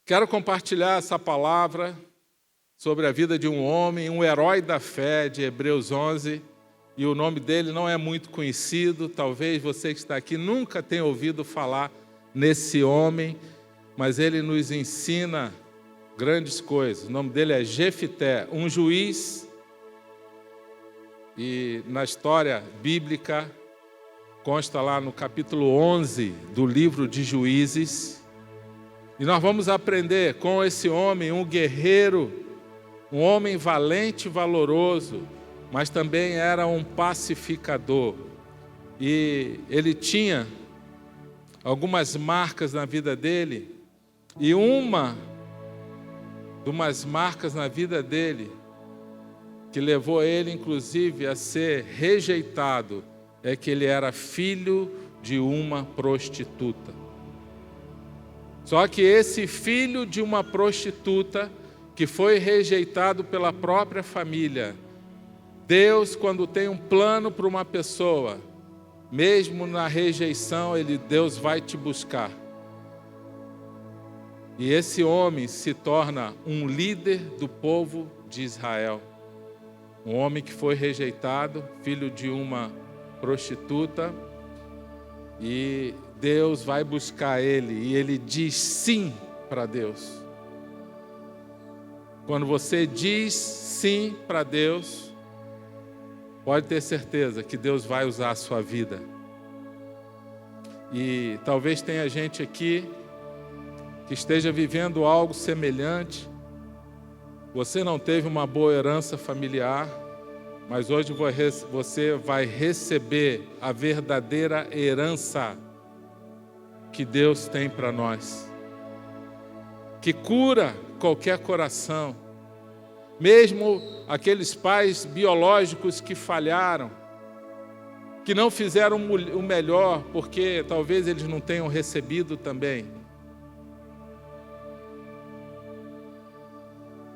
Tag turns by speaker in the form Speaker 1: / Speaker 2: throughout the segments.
Speaker 1: Quero compartilhar essa palavra sobre a vida de um homem, um herói da fé, de Hebreus 11, e o nome dele não é muito conhecido, talvez você que está aqui nunca tenha ouvido falar nesse homem, mas ele nos ensina grandes coisas. O nome dele é Jefité, um juiz, e na história bíblica consta lá no capítulo 11 do livro de Juízes. E nós vamos aprender com esse homem, um guerreiro, um homem valente e valoroso, mas também era um pacificador. E ele tinha algumas marcas na vida dele, e uma das marcas na vida dele, que levou ele inclusive a ser rejeitado, é que ele era filho de uma prostituta. Só que esse filho de uma prostituta, que foi rejeitado pela própria família, Deus, quando tem um plano para uma pessoa, mesmo na rejeição, Deus vai te buscar. E esse homem se torna um líder do povo de Israel. Um homem que foi rejeitado, filho de uma prostituta, e Deus vai buscar ele, e ele diz sim para Deus. Quando você diz sim para Deus, pode ter certeza que Deus vai usar a sua vida. E talvez tenha gente aqui que esteja vivendo algo semelhante. Você não teve uma boa herança familiar, mas hoje você vai receber a verdadeira herança que Deus tem para nós, que cura qualquer coração, mesmo aqueles pais biológicos que falharam, que não fizeram o melhor, porque talvez eles não tenham recebido também.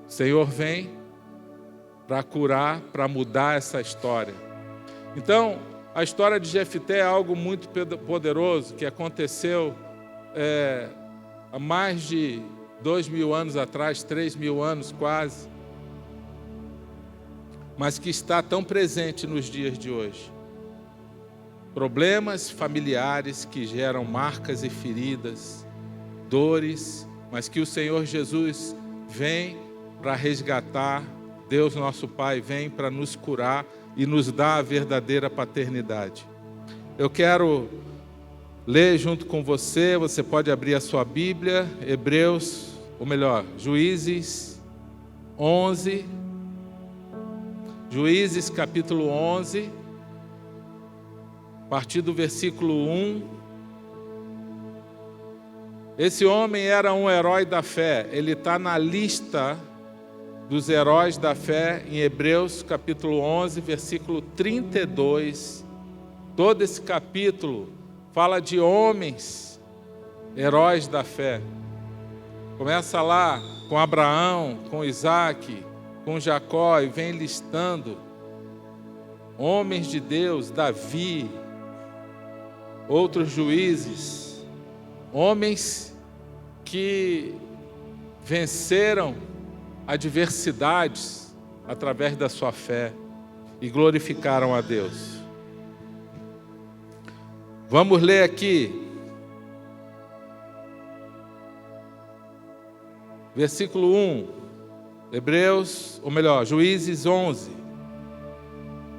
Speaker 1: O Senhor vem para curar, para mudar essa história. Então, a história de Jefité é algo muito poderoso, que aconteceu há mais de 2.000 anos atrás, 3.000 anos quase, mas que está tão presente nos dias de hoje. Problemas familiares que geram marcas e feridas, dores, mas que o Senhor Jesus vem para resgatar. Deus nosso Pai vem para nos curar e nos dar a verdadeira paternidade. Eu quero ler junto com você, você pode abrir a sua Bíblia, Juízes 11, Juízes capítulo 11, a partir do versículo 1. Esse homem era um herói da fé, ele está na lista dos heróis da fé em Hebreus capítulo 11, versículo 32. Todo esse capítulo fala de homens, heróis da fé. Começa lá com Abraão, com Isaac, com Jacó, e vem listando homens de Deus, Davi, outros juízes, homens que venceram adversidades através da sua fé e glorificaram a Deus. Vamos ler aqui, versículo 1, Juízes 11.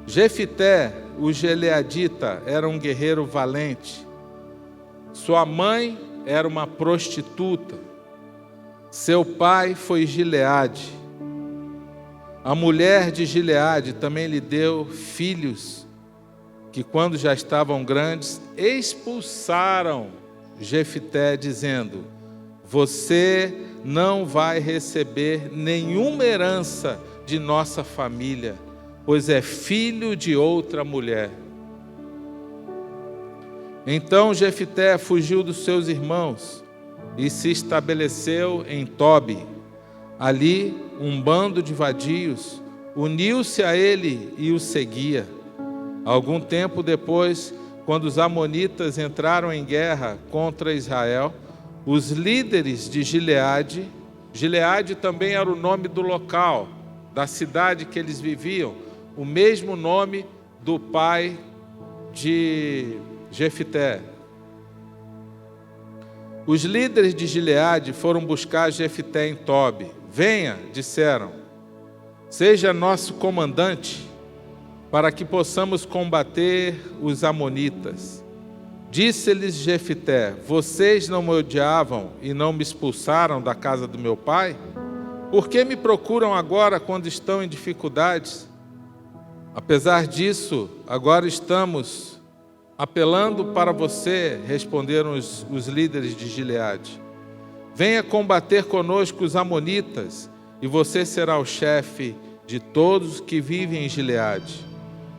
Speaker 1: Jefité, o gileadita, era um guerreiro valente. Sua mãe era uma prostituta. Seu pai foi Gileade. A mulher de Gileade também lhe deu filhos, que quando já estavam grandes, expulsaram Jefité, dizendo: você não vai receber nenhuma herança de nossa família, pois é filho de outra mulher. Então Jefité fugiu dos seus irmãos e se estabeleceu em Tobi. Ali, um bando de vadios uniu-se a ele e o seguia. Algum tempo depois, quando os amonitas entraram em guerra contra Israel, os líderes de Gileade. Gileade também era o nome do local, da cidade que eles viviam, o mesmo nome do pai de Jefté. Os líderes de Gileade foram buscar Jefté em Tobi. Venha, disseram, seja nosso comandante, para que possamos combater os amonitas. Disse-lhes Jefté: vocês não me odiavam e não me expulsaram da casa do meu pai? Por que me procuram agora quando estão em dificuldades? Apesar disso, agora estamos apelando para você, responderam os líderes de Gileade. Venha combater conosco os amonitas, e você será o chefe de todos que vivem em Gileade.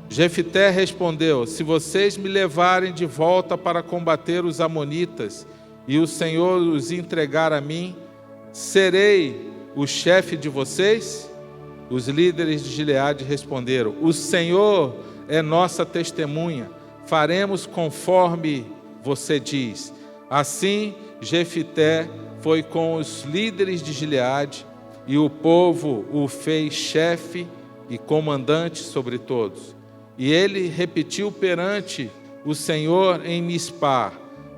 Speaker 1: Jefté respondeu: se vocês me levarem de volta para combater os amonitas, e o Senhor os entregar a mim, serei o chefe de vocês? Os líderes de Gileade responderam: o Senhor é nossa testemunha, faremos conforme você diz. Assim, Jefté foi com os líderes de Gileade, e o povo o fez chefe e comandante sobre todos. E ele repetiu perante o Senhor em Mispá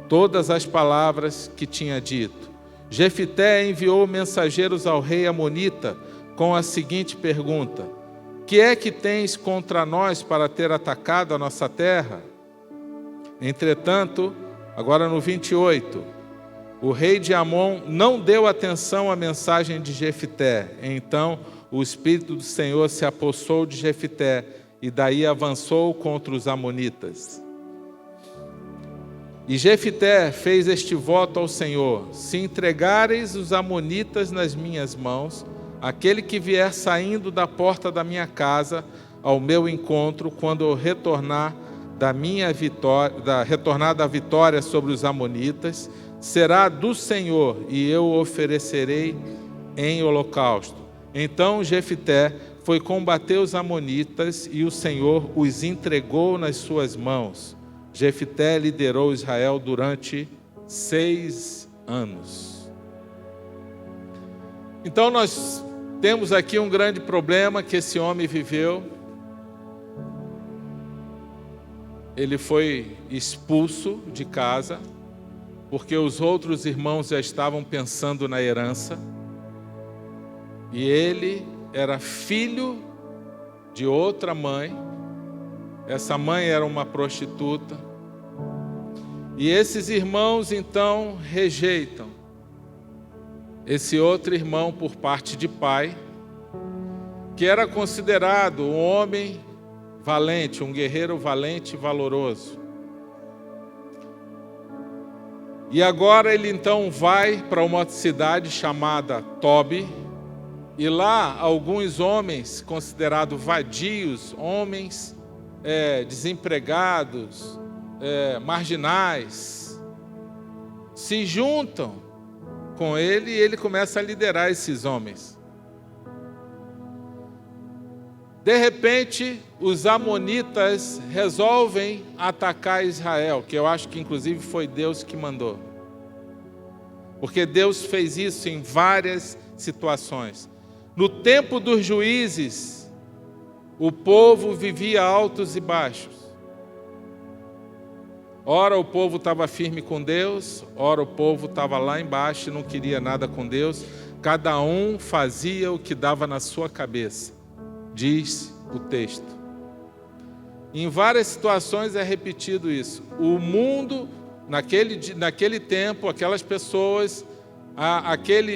Speaker 1: todas as palavras que tinha dito. Jefté enviou mensageiros ao rei amonita com a seguinte pergunta: que é que tens contra nós para ter atacado a nossa terra? Entretanto, agora no 28, o rei de Amon não deu atenção à mensagem de Jefté. Então o Espírito do Senhor se apossou de Jefté, e daí avançou contra os amonitas. E Jefté fez este voto ao Senhor: se entregareis os amonitas nas minhas mãos, aquele que vier saindo da porta da minha casa ao meu encontro, quando eu retornar da vitória sobre os amonitas, será do Senhor, e eu o oferecerei em holocausto. Então Jefté foi combater os amonitas, e o Senhor os entregou nas suas mãos. Jefté liderou Israel durante 6 anos. Então nós temos aqui um grande problema que esse homem viveu. Ele foi expulso de casa, porque os outros irmãos já estavam pensando na herança, e ele era filho de outra mãe. Essa mãe era uma prostituta, e esses irmãos então rejeitam esse outro irmão por parte de pai, que era considerado um homem valente, um guerreiro valente e valoroso. E agora ele então vai para uma cidade chamada Tobi, e lá alguns homens considerados vadios, homens desempregados, marginais, se juntam com ele, e ele começa a liderar esses homens. De repente, os amonitas resolvem atacar Israel, que eu acho que inclusive foi Deus que mandou, porque Deus fez isso em várias situações. No tempo dos juízes, o povo vivia altos e baixos. Ora o povo estava firme com Deus, ora o povo estava lá embaixo e não queria nada com Deus. Cada um fazia o que dava na sua cabeça, diz o texto. Em várias situações é repetido isso. O mundo, naquele tempo, aquelas pessoas,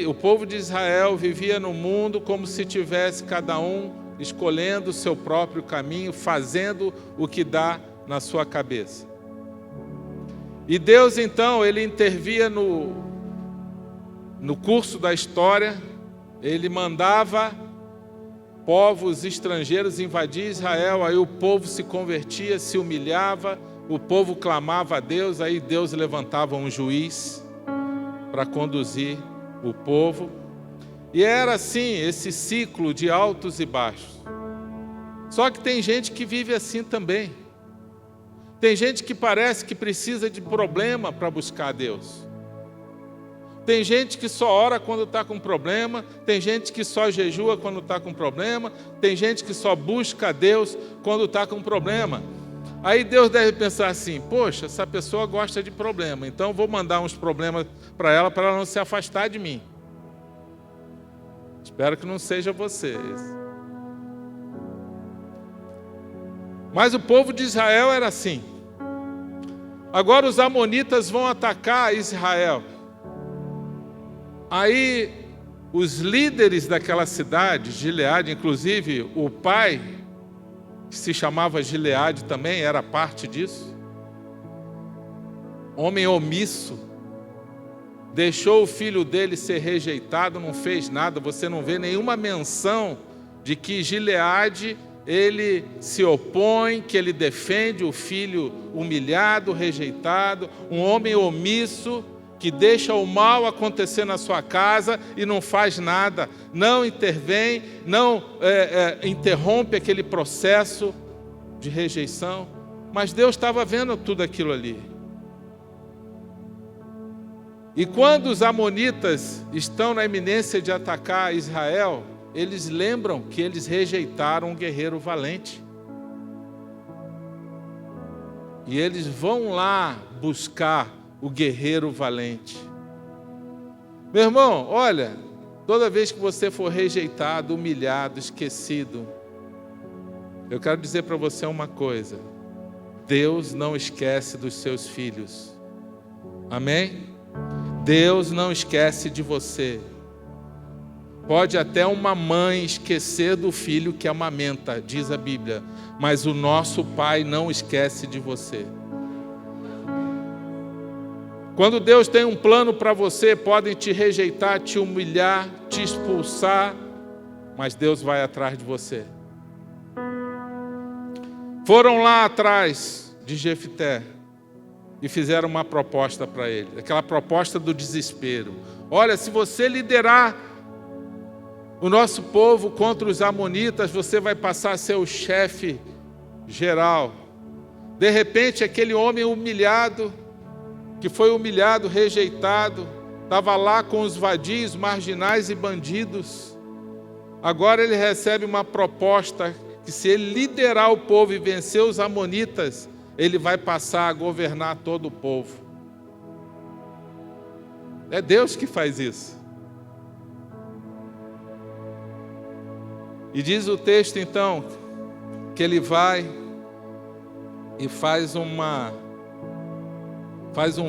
Speaker 1: o povo de Israel vivia no mundo como se tivesse cada um escolhendo o seu próprio caminho, fazendo o que dá na sua cabeça. E Deus então, ele intervia no curso da história. Ele mandava povos estrangeiros invadir Israel, aí o povo se convertia, se humilhava, o povo clamava a Deus, aí Deus levantava um juiz para conduzir o povo. E era assim, esse ciclo de altos e baixos. Só que tem gente que vive assim também. Tem gente que parece que precisa de problema para buscar a Deus. Tem gente que só ora quando está com problema, tem gente que só jejua quando está com problema, tem gente que só busca a Deus quando está com problema. Aí Deus deve pensar assim: poxa, essa pessoa gosta de problema, então vou mandar uns problemas para ela não se afastar de mim. Espero que não seja você. Mas o povo de Israel era assim. Agora os amonitas vão atacar Israel. Aí os líderes daquela cidade, Gileade, inclusive o pai, que se chamava Gileade também, era parte disso. Homem omisso, deixou o filho dele ser rejeitado, não fez nada. Você não vê nenhuma menção de que Gileade, ele se opõe, que ele defende o filho humilhado, rejeitado. Um homem omisso, que deixa o mal acontecer na sua casa e não faz nada, não intervém, não interrompe aquele processo de rejeição. Mas Deus estava vendo tudo aquilo ali. E quando os amonitas estão na iminência de atacar Israel, eles lembram que eles rejeitaram um guerreiro valente. E eles vão lá buscar o guerreiro valente. Meu irmão, olha, toda vez que você for rejeitado, humilhado, esquecido, eu quero dizer para você uma coisa: Deus não esquece dos seus filhos. Amém? Deus não esquece de você. Pode até uma mãe esquecer do filho que amamenta, diz a Bíblia, mas o nosso Pai não esquece de você. Quando Deus tem um plano para você, podem te rejeitar, te humilhar, te expulsar, mas Deus vai atrás de você. Foram lá atrás de Jefté e fizeram uma proposta para ele, aquela proposta do desespero. Olha, se você liderar o nosso povo contra os amonitas, você vai passar a ser o chefe geral. De repente, aquele homem humilhado, que foi humilhado, rejeitado, estava lá com os vadios, marginais e bandidos. Agora ele recebe uma proposta que, se ele liderar o povo e vencer os amonitas, ele vai passar a governar todo o povo. É Deus que faz isso. E diz o texto então que ele vai e faz um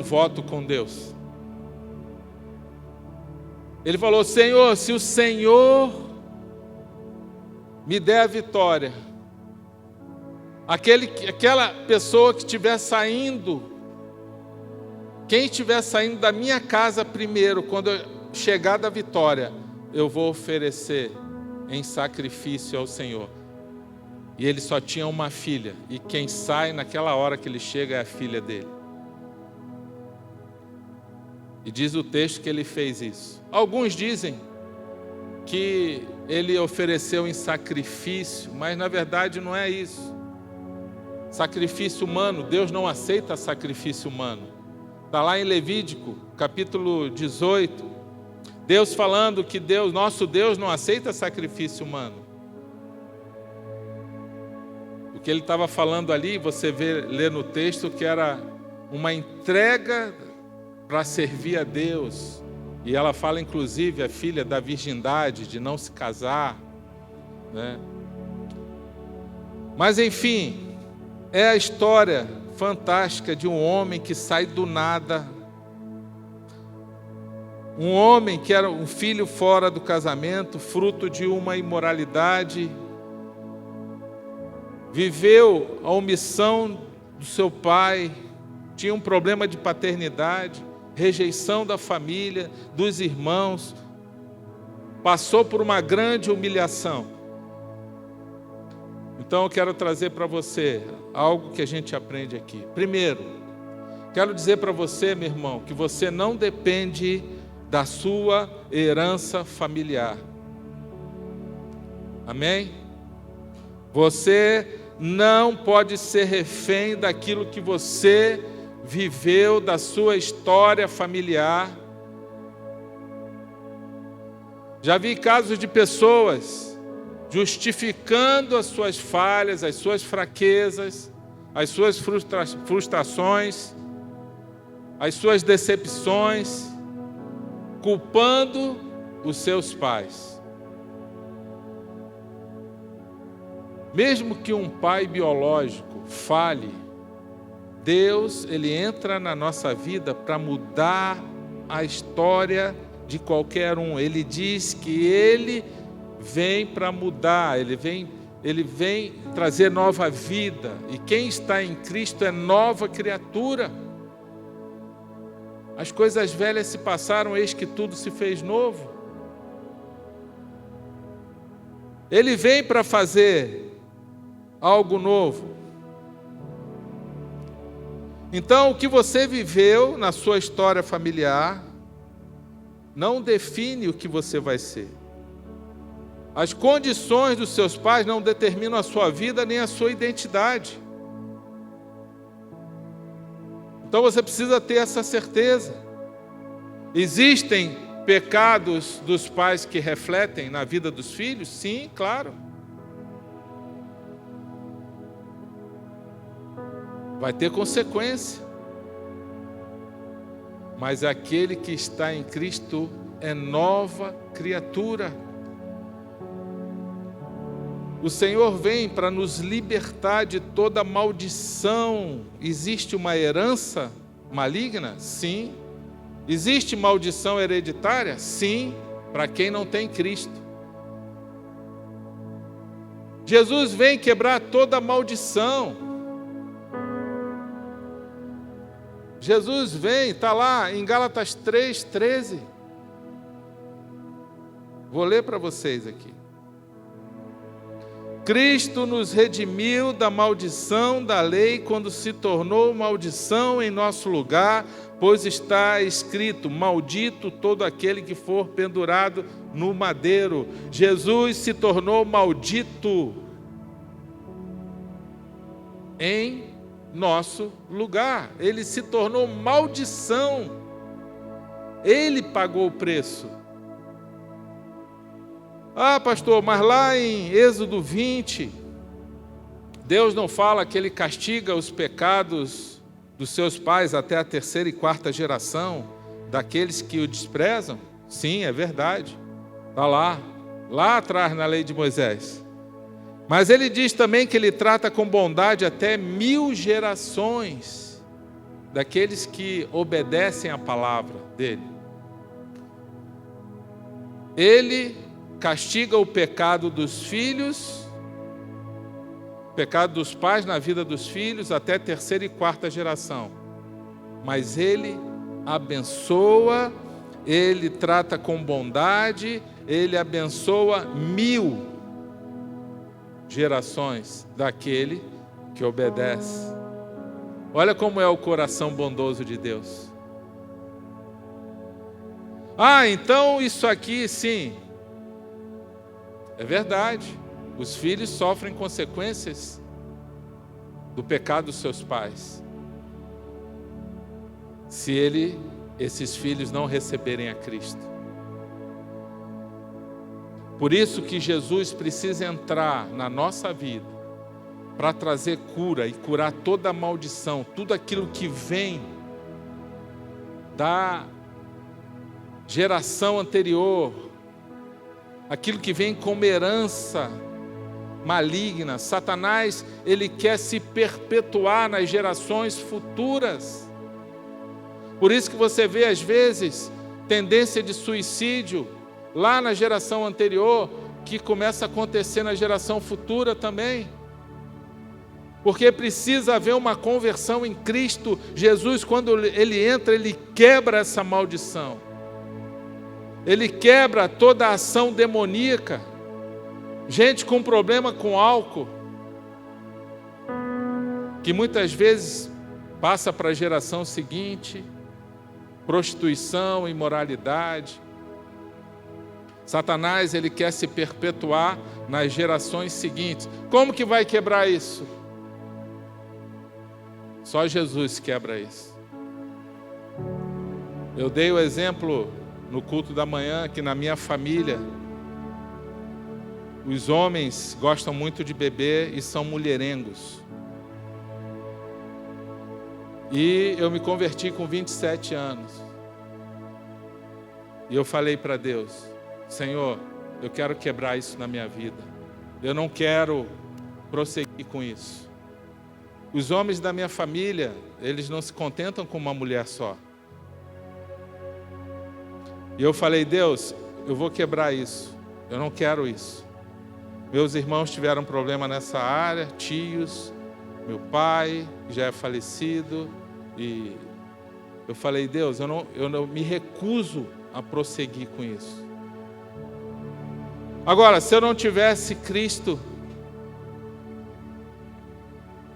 Speaker 1: voto com Deus. Ele falou: Senhor, se o Senhor me der a vitória, aquela pessoa que estiver saindo, quem estiver saindo da minha casa primeiro, quando eu chegar da vitória, eu vou oferecer em sacrifício ao Senhor. E ele só tinha uma filha, e quem sai naquela hora que ele chega é a filha dele. E diz o texto que ele fez isso. Alguns dizem que ele ofereceu em sacrifício, mas na verdade não é isso. Sacrifício humano, Deus não aceita sacrifício humano. Está lá em Levítico, capítulo 18, Deus falando que nosso Deus não aceita sacrifício humano. O que ele estava falando ali, você lê no texto que era uma entrega para servir a Deus. E ela fala, inclusive, a filha da virgindade, de não se casar, né? Mas enfim, é a história fantástica de um homem que sai do nada. Um homem que era um filho fora do casamento, fruto de uma imoralidade, viveu a omissão do seu pai, tinha um problema de paternidade, rejeição da família, dos irmãos, passou por uma grande humilhação. Então eu quero trazer para você algo que a gente aprende aqui. Primeiro, quero dizer para você, meu irmão, que você não depende da sua herança familiar. Amém? Você não pode ser refém daquilo que você viveu, da sua história familiar. Já vi casos de pessoas justificando as suas falhas, as suas fraquezas, as suas frustrações, as suas decepções, culpando os seus pais. Mesmo que um pai biológico falhe, Deus, ele entra na nossa vida para mudar a história de qualquer um. Ele diz que ele vem para mudar, ele vem trazer nova vida. E quem está em Cristo é nova criatura. As coisas velhas se passaram, eis que tudo se fez novo. Ele vem para fazer algo novo. Então, o que você viveu na sua história familiar não define o que você vai ser. As condições dos seus pais não determinam a sua vida nem a sua identidade. Então você precisa ter essa certeza. Existem pecados dos pais que refletem na vida dos filhos? Sim, claro. Vai ter consequência. Mas aquele que está em Cristo é nova criatura. O Senhor vem para nos libertar de toda maldição. Existe uma herança maligna? Sim. Existe maldição hereditária? Sim, para quem não tem Cristo. Jesus vem quebrar toda maldição. Jesus vem, está lá em Gálatas 3:13. Vou ler para vocês aqui. Cristo nos redimiu da maldição da lei quando se tornou maldição em nosso lugar, pois está escrito: maldito todo aquele que for pendurado no madeiro. Jesus se tornou maldito em nosso lugar. Ele se tornou maldição. Ele pagou o preço. Ah, pastor, mas lá em Êxodo 20, Deus não fala que Ele castiga os pecados dos seus pais até a 3ª e 4ª geração, daqueles que o desprezam? Sim, é verdade. Está lá atrás na lei de Moisés. Mas Ele diz também que Ele trata com bondade até 1000 gerações daqueles que obedecem à palavra dEle. Ele castiga o pecado dos filhos, o pecado dos pais na vida dos filhos até 3ª e 4ª geração. Mas Ele abençoa, Ele trata com bondade, Ele abençoa 1000 gerações daquele que obedece. Olha como é o coração bondoso de Deus. Ah, então isso aqui sim, é verdade. Os filhos sofrem consequências do pecado dos seus pais, se esses filhos não receberem a Cristo. Por isso que Jesus precisa entrar na nossa vida para trazer cura e curar toda a maldição, tudo aquilo que vem da geração anterior, aquilo que vem como herança maligna. Satanás, ele quer se perpetuar nas gerações futuras. Por isso que você vê às vezes tendência de suicídio lá na geração anterior, que começa a acontecer na geração futura também. Porque precisa haver uma conversão em Cristo. Jesus, quando Ele entra, Ele quebra essa maldição. Ele quebra toda a ação demoníaca. Gente com problema com álcool, que muitas vezes passa para a geração seguinte, prostituição, imoralidade. Satanás, ele quer se perpetuar nas gerações seguintes. Como que vai quebrar isso? Só Jesus quebra isso. Eu dei o exemplo no culto da manhã que na minha família os homens gostam muito de beber e são mulherengos. E eu me converti com 27 anos. E eu falei para Deus: Senhor, eu quero quebrar isso na minha vida. Eu não quero prosseguir com isso. Os homens da minha família, eles não se contentam com uma mulher só. E eu falei: Deus, eu vou quebrar isso. Eu não quero isso. Meus irmãos tiveram problema nessa área, tios, meu pai já é falecido. E eu falei: Deus, eu não me recuso a prosseguir com isso. Agora, se eu não tivesse Cristo,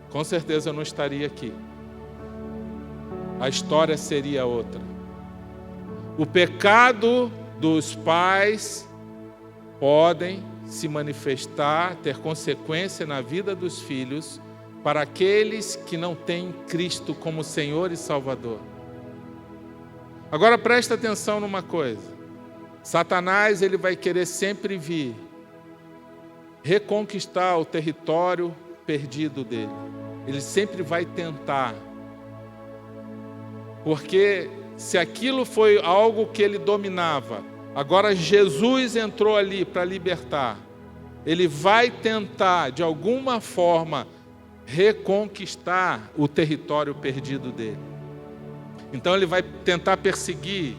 Speaker 1: com certeza eu não estaria aqui. A história seria outra. O pecado dos pais podem se manifestar, ter consequência na vida dos filhos para aqueles que não têm Cristo como Senhor e Salvador. Agora presta atenção numa coisa. Satanás, ele vai querer sempre vir reconquistar o território perdido dele. Ele sempre vai tentar. Porque se aquilo foi algo que ele dominava, agora Jesus entrou ali para libertar. Ele vai tentar, de alguma forma, reconquistar o território perdido dele. Então ele vai tentar perseguir,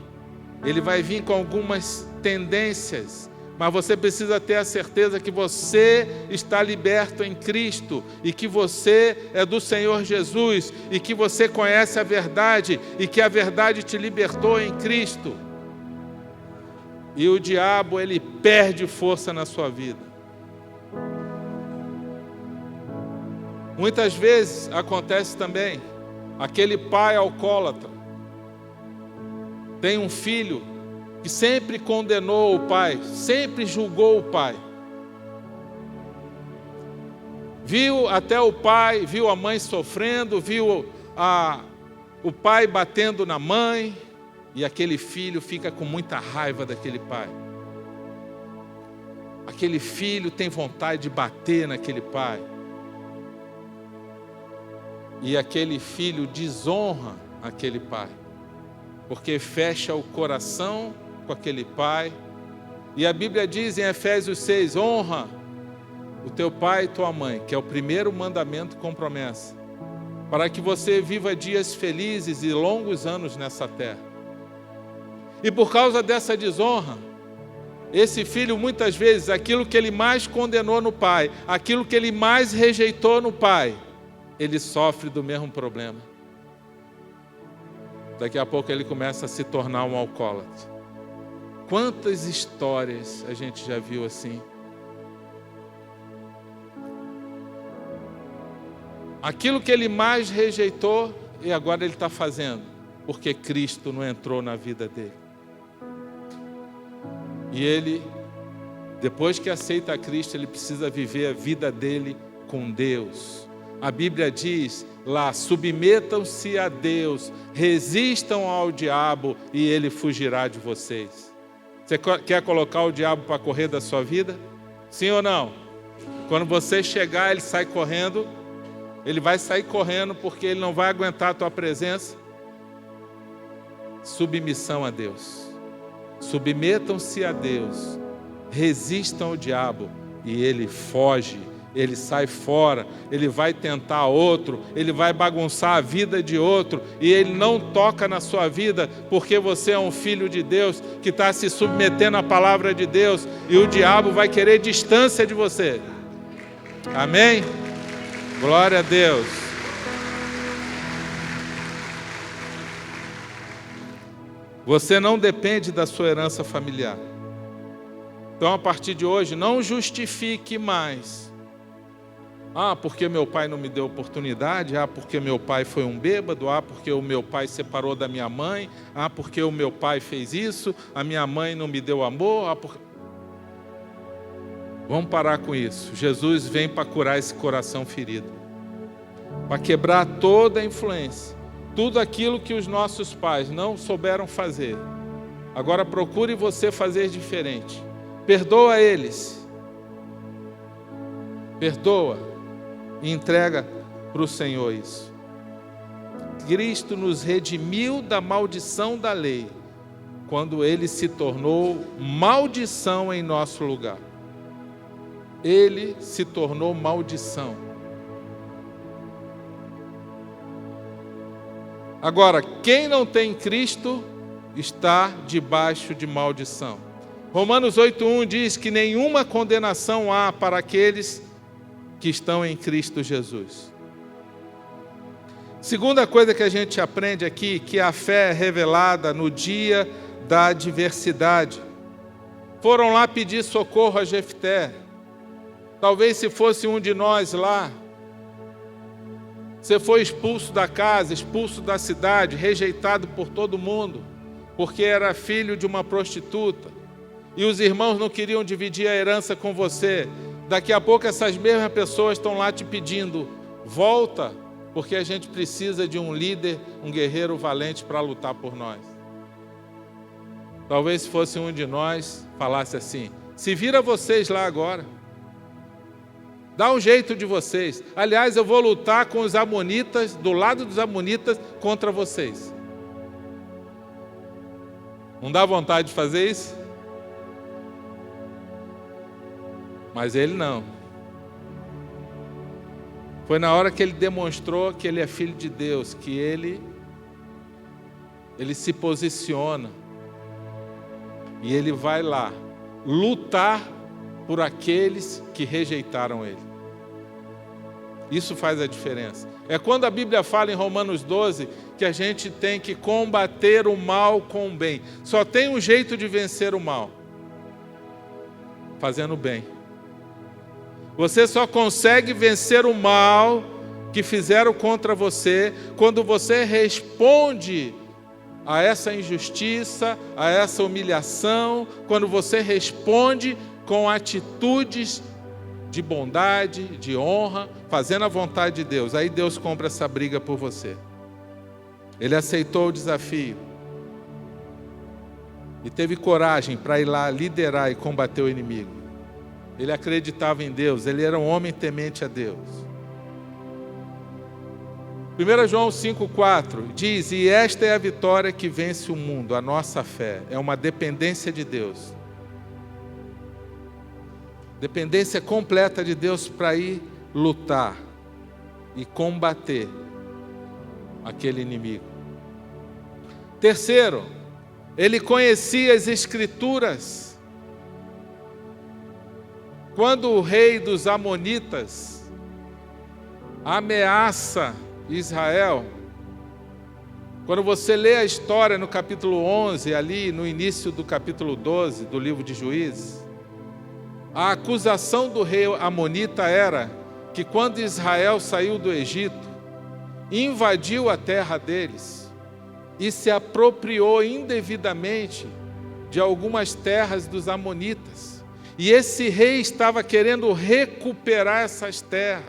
Speaker 1: ele vai vir com algumas tendências, mas você precisa ter a certeza que você está liberto em Cristo e que você é do Senhor Jesus e que você conhece a verdade e que a verdade te libertou em Cristo. E o diabo, ele perde força na sua vida. Muitas vezes acontece também, aquele pai alcoólatra tem um filho que sempre condenou o pai, sempre julgou o pai. Viu até o pai, viu a mãe sofrendo, viu o pai batendo na mãe, e aquele filho fica com muita raiva daquele pai. Aquele filho tem vontade de bater naquele pai. E aquele filho desonra aquele pai, porque fecha o coração com aquele pai. E a Bíblia diz em Efésios 6, honra o teu pai e tua mãe, que é o primeiro mandamento com promessa, para que você viva dias felizes e longos anos nessa terra. E por causa dessa desonra, esse filho muitas vezes, aquilo que ele mais condenou no pai, aquilo que ele mais rejeitou no pai, ele sofre do mesmo problema. Daqui a pouco ele começa a se tornar um alcoólatra. Quantas histórias a gente já viu assim? Aquilo que ele mais rejeitou, e agora ele está fazendo, porque Cristo não entrou na vida dele. E ele, depois que aceita a Cristo, ele precisa viver a vida dele com Deus. A Bíblia diz lá, submetam-se a Deus, resistam ao diabo e ele fugirá de vocês. Você quer colocar o diabo para correr da sua vida? Sim ou não? Quando você chegar, ele sai correndo, ele vai sair correndo porque ele não vai aguentar a tua presença. Submissão a Deus. Submetam-se a Deus, resistam ao diabo e ele foge. Ele sai fora, ele vai tentar outro, ele vai bagunçar a vida de outro, e ele não toca na sua vida, porque você é um filho de Deus, que está se submetendo à palavra de Deus, e o diabo vai querer distância de você. Amém? Glória a Deus. Você não depende da sua herança familiar. Então, a partir de hoje, não justifique mais. Porque meu pai não me deu oportunidade, porque meu pai foi um bêbado, porque o meu pai separou da minha mãe, porque o meu pai fez isso, a minha mãe não me deu amor. Vamos parar com isso. Jesus vem para curar esse coração ferido, para quebrar toda a influência, tudo aquilo que os nossos pais não souberam fazer. Agora procure você fazer diferente. Perdoa eles. Perdoa e entrega para o Senhor isso. Cristo nos redimiu da maldição da lei, quando Ele se tornou maldição em nosso lugar. Ele se tornou maldição. Agora, quem não tem Cristo está debaixo de maldição. Romanos 8:1 diz que nenhuma condenação há para aqueles que estão em Cristo Jesus. Segunda coisa que a gente aprende aqui, que a fé é revelada no dia da adversidade. Foram lá pedir socorro a Jefté. Talvez se fosse um de nós lá, você foi expulso da casa, expulso da cidade, rejeitado por todo mundo, porque era filho de uma prostituta, e os irmãos não queriam dividir a herança com você. Daqui a pouco essas mesmas pessoas estão lá te pedindo, volta, porque a gente precisa de um líder, um guerreiro valente para lutar por nós. Talvez se fosse um de nós, falasse assim, se vira vocês lá agora. Dá um jeito de vocês. Aliás, eu vou lutar com os amonitas, do lado dos amonitas, contra vocês. Não dá vontade de fazer isso? Mas ele não. Foi na hora que ele demonstrou que ele é filho de Deus, que ele se posiciona. E ele vai lá lutar por aqueles que rejeitaram ele. Isso faz a diferença. É quando a Bíblia fala em Romanos 12 que a gente tem que combater o mal com o bem. Só tem um jeito de vencer o mal: fazendo o bem. Você só consegue vencer o mal que fizeram contra você quando você responde a essa injustiça, a essa humilhação, quando você responde com atitudes de bondade, de honra, fazendo a vontade de Deus. Aí Deus compra essa briga por você. Ele aceitou o desafio e teve coragem para ir lá liderar e combater o inimigo. Ele acreditava em Deus, ele era um homem temente a Deus. 1 João 5,4 diz, e esta é a vitória que vence o mundo, a nossa fé. É uma dependência de Deus. Dependência completa de Deus para ir lutar e combater aquele inimigo. Terceiro, ele conhecia as Escrituras. Quando o rei dos Amonitas ameaça Israel, quando você lê a história no capítulo 11, ali no início do capítulo 12 do livro de Juízes, a acusação do rei amonita era que quando Israel saiu do Egito, invadiu a terra deles e se apropriou indevidamente de algumas terras dos amonitas. E esse rei estava querendo recuperar essas terras.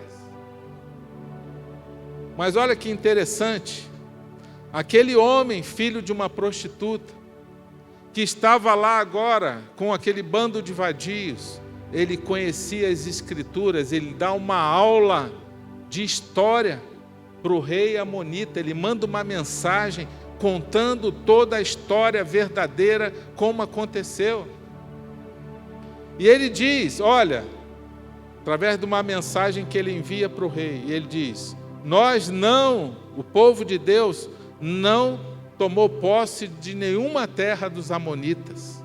Speaker 1: Mas olha que interessante, aquele homem, filho de uma prostituta, que estava lá agora com aquele bando de vadios, ele conhecia as Escrituras, ele dá uma aula de história para o rei amonita, ele manda uma mensagem contando toda a história verdadeira, como aconteceu. E ele diz, olha, através de uma mensagem que ele envia para o rei, ele diz, o povo de Deus não tomou posse de nenhuma terra dos amonitas.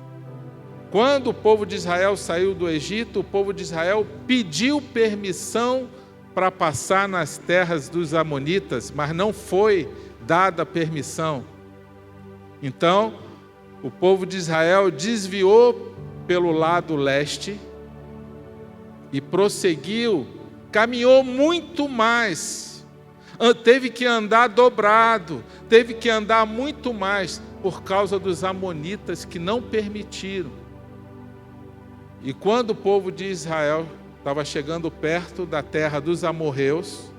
Speaker 1: Quando o povo de Israel saiu do Egito, o povo de Israel pediu permissão para passar nas terras dos amonitas, mas não foi dada permissão. Então, o povo de Israel desviou pelo lado leste e prosseguiu, caminhou muito mais, teve que andar dobrado, teve que andar muito mais por causa dos amonitas que não permitiram. E quando o povo de Israel estava chegando perto da terra dos amorreus,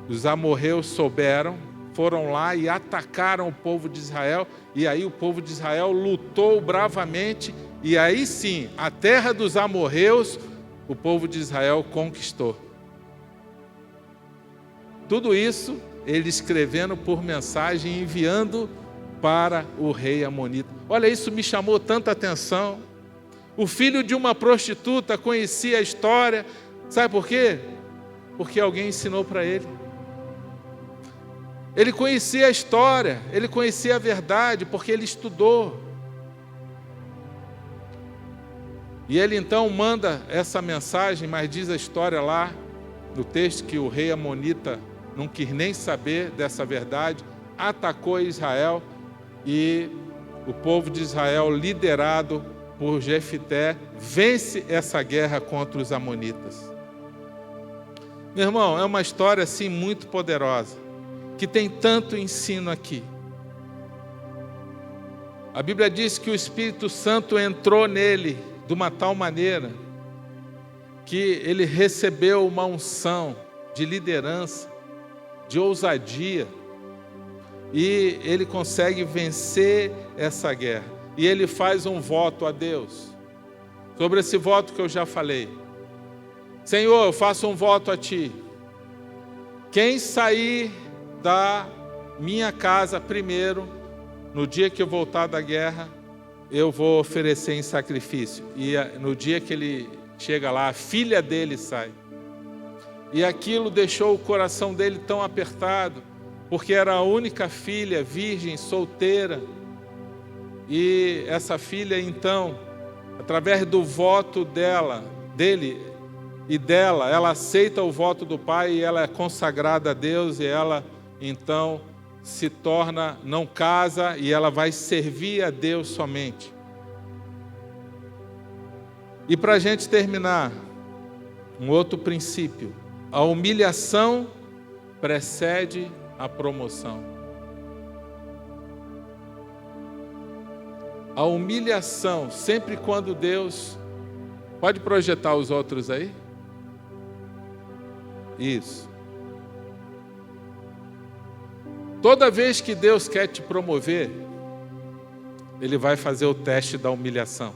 Speaker 1: os amorreus souberam, foram lá e atacaram o povo de Israel, e aí o povo de Israel lutou bravamente, e aí sim, a terra dos amorreus, o povo de Israel conquistou. Tudo isso ele escrevendo por mensagem e enviando para o rei amonita. Olha, isso me chamou tanta atenção. O filho de uma prostituta conhecia a história. Sabe por quê? Porque alguém ensinou para ele. Ele conhecia a história, ele conhecia a verdade, porque ele estudou. E ele então manda essa mensagem, mas diz a história lá no texto que o rei amonita não quis nem saber dessa verdade, atacou Israel, e o povo de Israel, liderado por Jefité, vence essa guerra contra os amonitas. Meu irmão, é uma história assim muito poderosa, que tem tanto ensino aqui. A Bíblia diz que o Espírito Santo entrou nele de uma tal maneira que ele recebeu uma unção de liderança, de ousadia, e ele consegue vencer essa guerra. E ele faz um voto a Deus. Sobre esse voto que eu já falei: Senhor, eu faço um voto a Ti. Quem sair da minha casa primeiro, no dia que eu voltar da guerra, eu vou oferecer em sacrifício. E no dia que ele chega lá, a filha dele sai. E aquilo deixou o coração dele tão apertado, porque era a única filha, virgem, solteira. E essa filha, então, através do voto dele e dela, ela aceita o voto do pai e ela é consagrada a Deus, e ela, então, se torna, não casa, e ela vai servir a Deus somente. E para a gente terminar, um outro princípio: a humilhação precede a promoção. A humilhação, sempre quando Deus... Pode projetar os outros aí? Isso. Toda vez que Deus quer te promover, Ele vai fazer o teste da humilhação.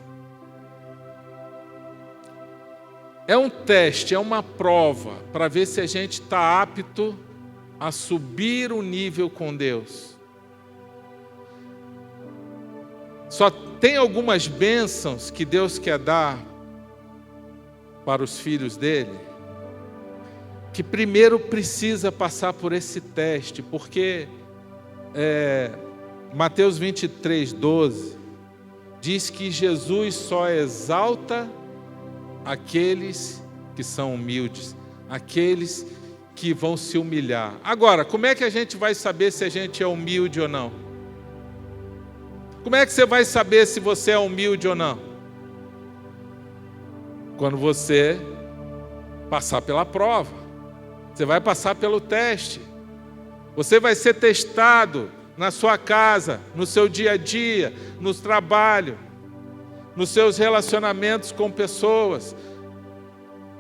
Speaker 1: É um teste, é uma prova para ver se a gente está apto a subir o nível com Deus. Só tem algumas bênçãos que Deus quer dar para os filhos dele, que primeiro precisa passar por esse teste, porque Mateus 23:12 diz que Jesus só exalta aqueles que são humildes, aqueles que vão se humilhar. Agora, como é que a gente vai saber se a gente é humilde ou não? Como é que você vai saber se você é humilde ou não? Quando você passar pela prova, você vai passar pelo teste. Você vai ser testado na sua casa, no seu dia a dia, no trabalho, nos seus relacionamentos com pessoas.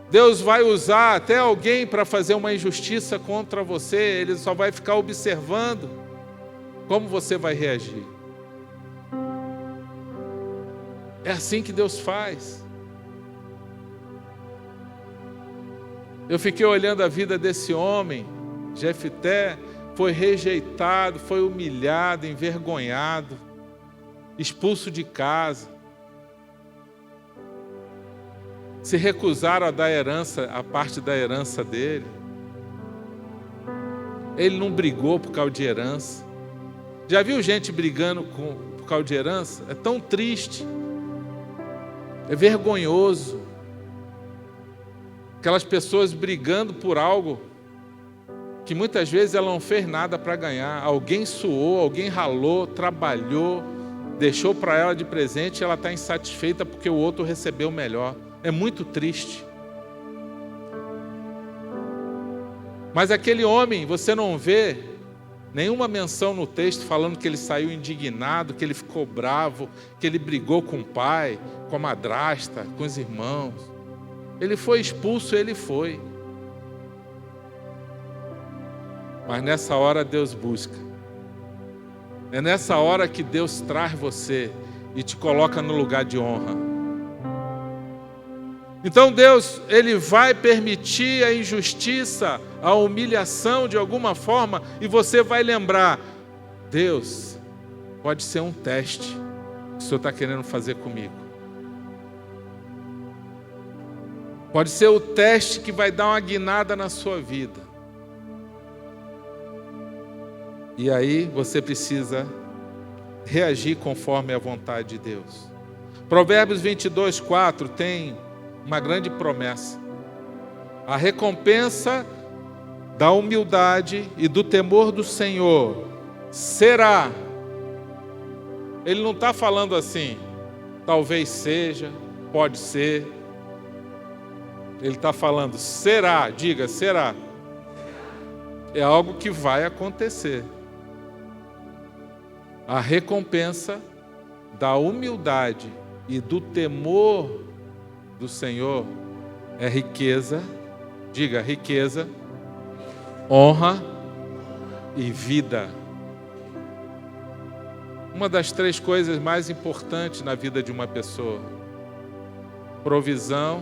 Speaker 1: Deus vai usar até alguém para fazer uma injustiça contra você. Ele só vai ficar observando como você vai reagir. É assim que Deus faz. Eu fiquei olhando a vida desse homem, Jefité. Foi rejeitado, foi humilhado, envergonhado, expulso de casa. Se recusaram a dar herança, a parte da herança dele. Ele não brigou por causa de herança. Já viu gente brigando por causa de herança? É tão triste. É vergonhoso. Aquelas pessoas brigando por algo que muitas vezes ela não fez nada para ganhar. Alguém suou, alguém ralou, trabalhou, deixou para ela de presente e ela está insatisfeita porque o outro recebeu melhor. É muito triste. Mas aquele homem, você não vê nenhuma menção no texto falando que ele saiu indignado, que ele ficou bravo, que ele brigou com o pai, com a madrasta, com os irmãos. Ele foi expulso, ele foi. Mas nessa hora Deus busca. É nessa hora que Deus traz você e te coloca no lugar de honra. Então Deus, Ele vai permitir a injustiça, a humilhação de alguma forma, e você vai lembrar, Deus, pode ser um teste que o Senhor está querendo fazer comigo. Pode ser o teste que vai dar uma guinada na sua vida. E aí você precisa reagir conforme a vontade de Deus. Provérbios 22:4 tem uma grande promessa. A recompensa da humildade e do temor do Senhor será. Ele não está falando assim, talvez seja, pode ser. Ele está falando, será, diga, será. É algo que vai acontecer. A recompensa da humildade e do temor do Senhor é riqueza, diga, riqueza, honra e vida. Uma das 3 coisas mais importantes na vida de uma pessoa: provisão,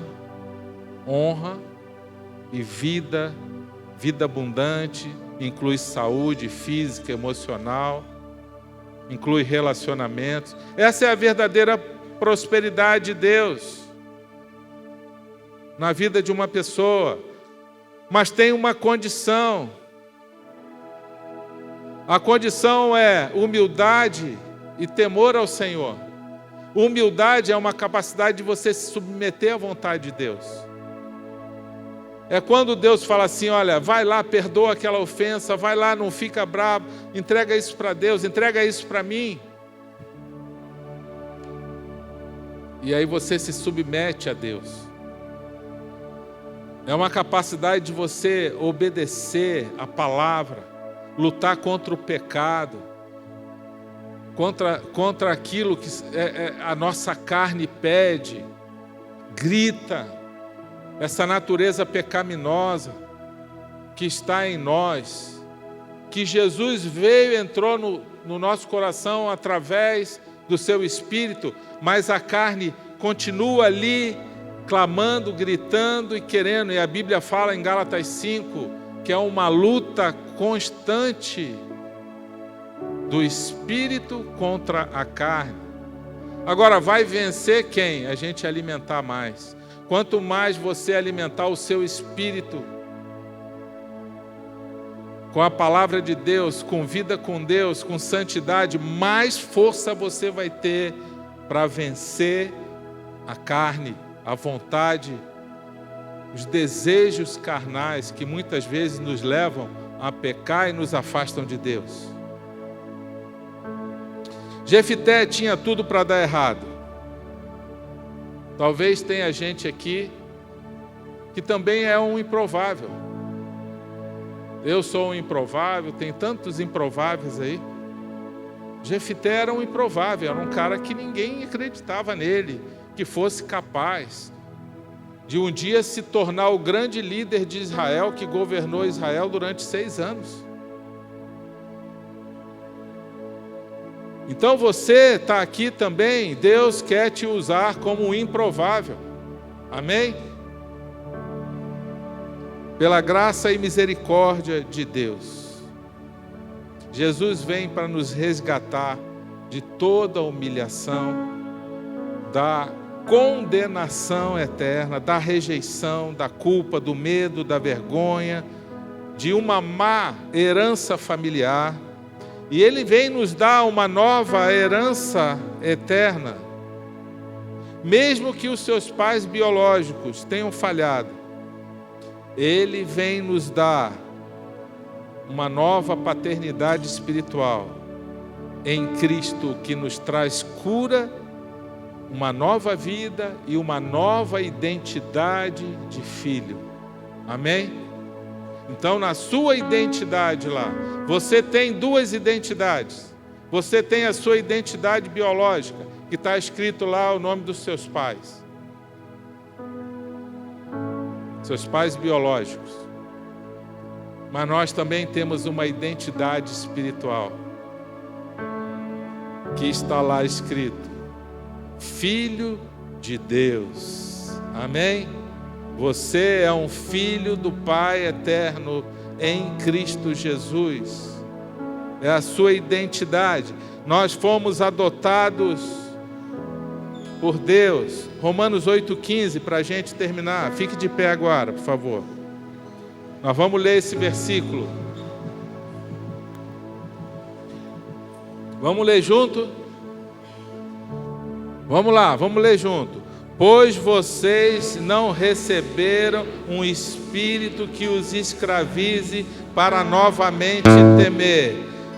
Speaker 1: honra e vida. Vida abundante inclui saúde física, emocional, inclui relacionamentos. Essa é a verdadeira prosperidade de Deus na vida de uma pessoa. Mas tem uma condição. A condição é humildade e temor ao Senhor. Humildade é uma capacidade de você se submeter à vontade de Deus. É quando Deus fala assim, olha, vai lá, perdoa aquela ofensa, vai lá, não fica bravo, entrega isso para Deus, entrega isso para mim. E aí você se submete a Deus. É uma capacidade de você obedecer a palavra, lutar contra o pecado, contra aquilo que a nossa carne pede, grita. Essa natureza pecaminosa que está em nós, que Jesus veio e entrou no nosso coração através do seu Espírito, mas a carne continua ali, clamando, gritando e querendo. E a Bíblia fala em Gálatas 5, que é uma luta constante do Espírito contra a carne. Agora, vai vencer quem? A gente alimentar mais. Quanto mais você alimentar o seu espírito com a palavra de Deus, com vida com Deus, com santidade, mais força você vai ter para vencer a carne, a vontade, os desejos carnais que muitas vezes nos levam a pecar e nos afastam de Deus. Jefité tinha tudo para dar errado. Talvez tenha gente aqui que também é um improvável. Eu sou um improvável, tem tantos improváveis aí. Jefité era um improvável, era um cara que ninguém acreditava nele, que fosse capaz de um dia se tornar o grande líder de Israel, que governou Israel durante 6 anos. Então você está aqui também, Deus quer te usar como um improvável. Amém? Pela graça e misericórdia de Deus. Jesus vem para nos resgatar de toda a humilhação, da condenação eterna, da rejeição, da culpa, do medo, da vergonha, de uma má herança familiar. E Ele vem nos dar uma nova herança eterna. Mesmo que os seus pais biológicos tenham falhado, Ele vem nos dar uma nova paternidade espiritual em Cristo, que nos traz cura, uma nova vida e uma nova identidade de filho. Amém? Então, na sua identidade lá, você tem 2 identidades. Você tem a sua identidade biológica, que está escrito lá o nome dos seus pais. Seus pais biológicos. mas nós também temos uma identidade espiritual, que está lá escrito: Filho de Deus. Amém? Você é um filho do Pai eterno em Cristo Jesus. É a sua identidade. Nós fomos adotados por Deus. Romanos 8,15, para a gente terminar. Fique de pé agora, por favor. Nós vamos ler esse versículo. Vamos ler junto? Vamos lá, vamos ler junto. Pois vocês não receberam um espírito que os escravize para novamente temer,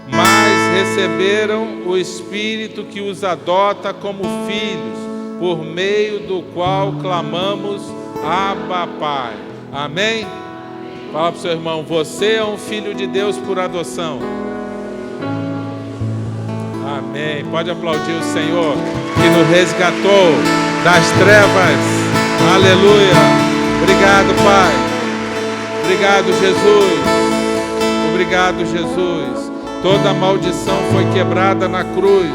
Speaker 1: mas receberam o Espírito que os adota como filhos, por meio do qual clamamos: Abba, Pai. Amém? Fala para o seu irmão: você é um filho de Deus por adoção. Amém. Pode aplaudir o Senhor que nos resgatou das trevas. Aleluia. Obrigado, Pai. Obrigado, Jesus. Obrigado, Jesus. Toda maldição foi quebrada na cruz.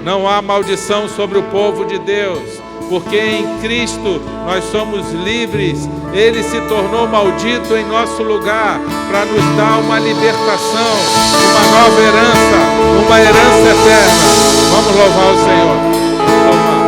Speaker 1: Não há maldição sobre o povo de Deus, porque em Cristo nós somos livres. Ele se tornou maldito em nosso lugar para nos dar uma libertação, uma nova herança, uma herança eterna. Vamos louvar o Senhor. Vamos louvar.